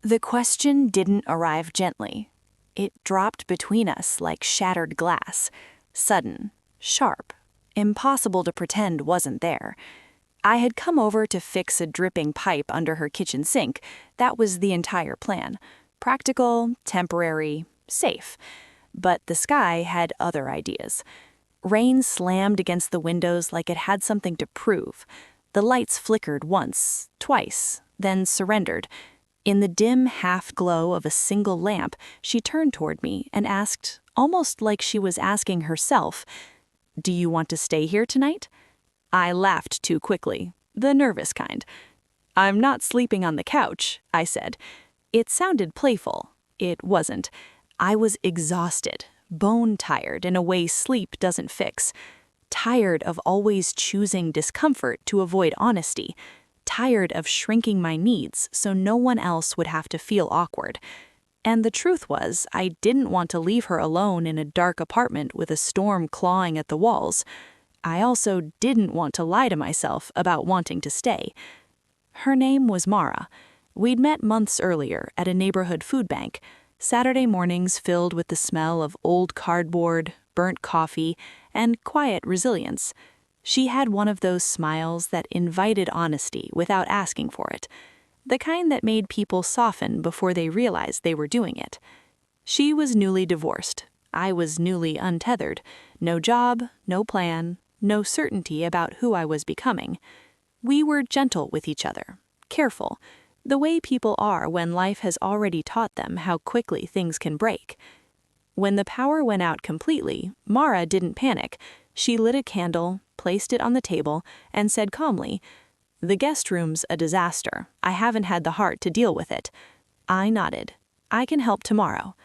The question didn't arrive gently. It dropped between us like shattered glass, sudden, sharp, impossible to pretend wasn't there. I had come over to fix a dripping pipe under her kitchen sink. That was the entire plan. Practical, temporary, safe. But the sky had other ideas. Rain slammed against the windows like it had something to prove. The lights flickered once, twice, then surrendered. In the dim half-glow of a single lamp, she turned toward me and asked, almost like she was asking herself, "Do you want to stay here tonight?" I laughed too quickly, the nervous kind. "I'm not sleeping on the couch," I said. It sounded playful. It wasn't. I was exhausted, bone-tired in a way sleep doesn't fix. Tired of always choosing discomfort to avoid honesty. Tired of shrinking my needs so no one else would have to feel awkward. And the truth was, I didn't want to leave her alone in a dark apartment with a storm clawing at the walls. I also didn't want to lie to myself about wanting to stay. Her name was Mara. We'd met months earlier at a neighborhood food bank, Saturday mornings filled with the smell of old cardboard, burnt coffee, and quiet resilience. She had one of those smiles that invited honesty without asking for it, the kind that made people soften before they realized they were doing it. She was newly divorced. I was newly untethered. No job, no plan, no certainty about who I was becoming. We were gentle with each other, careful, the way people are when life has already taught them how quickly things can break. When the power went out completely, Mara didn't panic. She lit a candle, placed it on the table, and said calmly, "The guest room's a disaster. I haven't had the heart to deal with it." I nodded. "I can help tomorrow."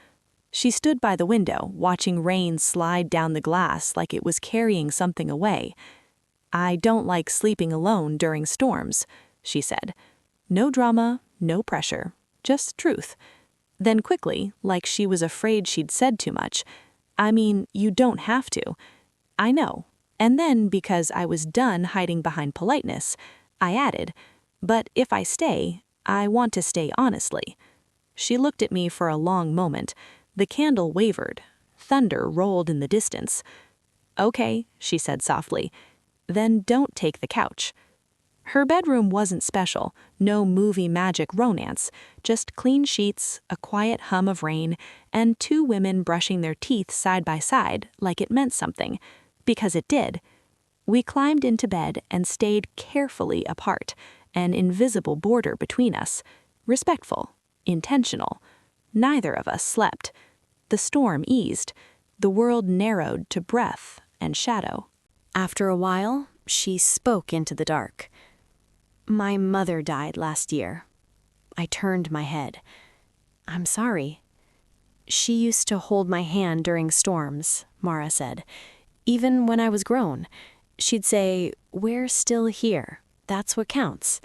She stood by the window, watching rain slide down the glass like it was carrying something away. "I don't like sleeping alone during storms," she said. No drama, no pressure, just truth. Then quickly, like she was afraid she'd said too much, "I mean, you don't have to." "I know." And then, because I was done hiding behind politeness, I added, "But if I stay, I want to stay honestly." She looked at me for a long moment. The candle wavered. Thunder rolled in the distance. "Okay," she said softly. "Then don't take the couch." Her bedroom wasn't special, no movie magic romance, just clean sheets, a quiet hum of rain, and two women brushing their teeth side by side like it meant something. Because it did. We climbed into bed and stayed carefully apart, an invisible border between us. Respectful, intentional. Neither of us slept. The storm eased. The world narrowed to breath and shadow. After a while, she spoke into the dark. "My mother died last year." I turned my head. "I'm sorry." "She used to hold my hand during storms," Mara said. "Even when I was grown. She'd say, 'We're still here. That's what counts.'"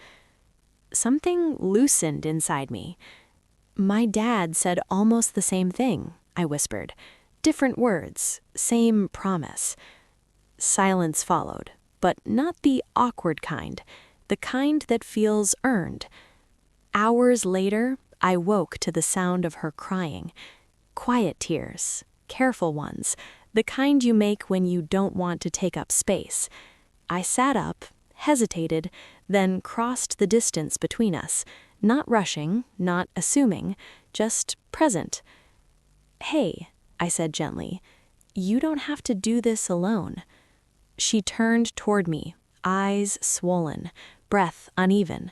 Something loosened inside me. "My dad said almost the same thing," I whispered. "Different words, same promise." Silence followed, but not the awkward kind, the kind that feels earned. Hours later, I woke to the sound of her crying. Quiet tears, careful ones, the kind you make when you don't want to take up space. I sat up, hesitated, then crossed the distance between us, not rushing, not assuming, just present. "Hey," I said gently, "you don't have to do this alone." She turned toward me, eyes swollen, breath uneven.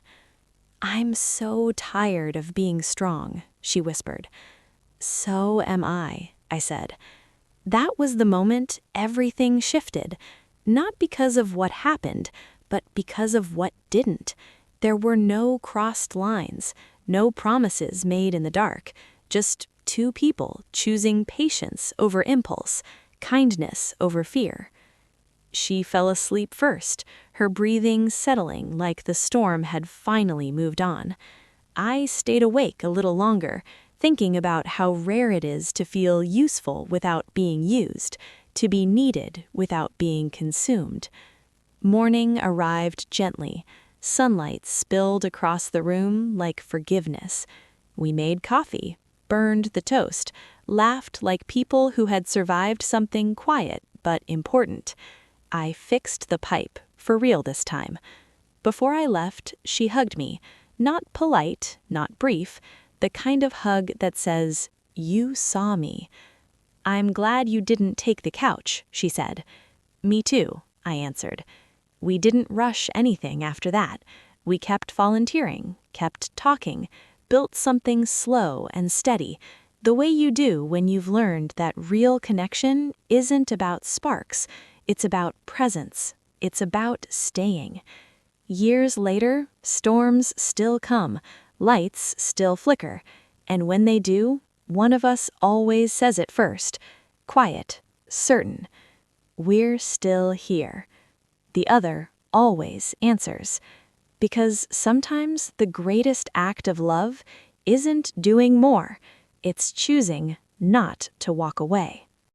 "I'm so tired of being strong," she whispered. "So am I," said. That was the moment everything shifted, not because of what happened, but because of what didn't. There were no crossed lines, no promises made in the dark, just two people choosing patience over impulse, kindness over fear. She fell asleep first, her breathing settling like the storm had finally moved on. I stayed awake a little longer, thinking about how rare it is to feel useful without being used, to be needed without being consumed. Morning arrived gently. Sunlight spilled across the room like forgiveness. We made coffee, burned the toast, laughed like people who had survived something quiet but important. I fixed the pipe, for real this time. Before I left, she hugged me, not polite, not brief, the kind of hug that says, "You saw me." "I'm glad you didn't take the couch," she said. "Me too," I answered. We didn't rush anything after that. We kept volunteering, kept talking, built something slow and steady, the way you do when you've learned that real connection isn't about sparks, it's about presence, it's about staying. Years later, storms still come, lights still flicker, and when they do, one of us always says it first, quiet, certain, "We're still here." The other always answers, because sometimes the greatest act of love isn't doing more, it's choosing not to walk away.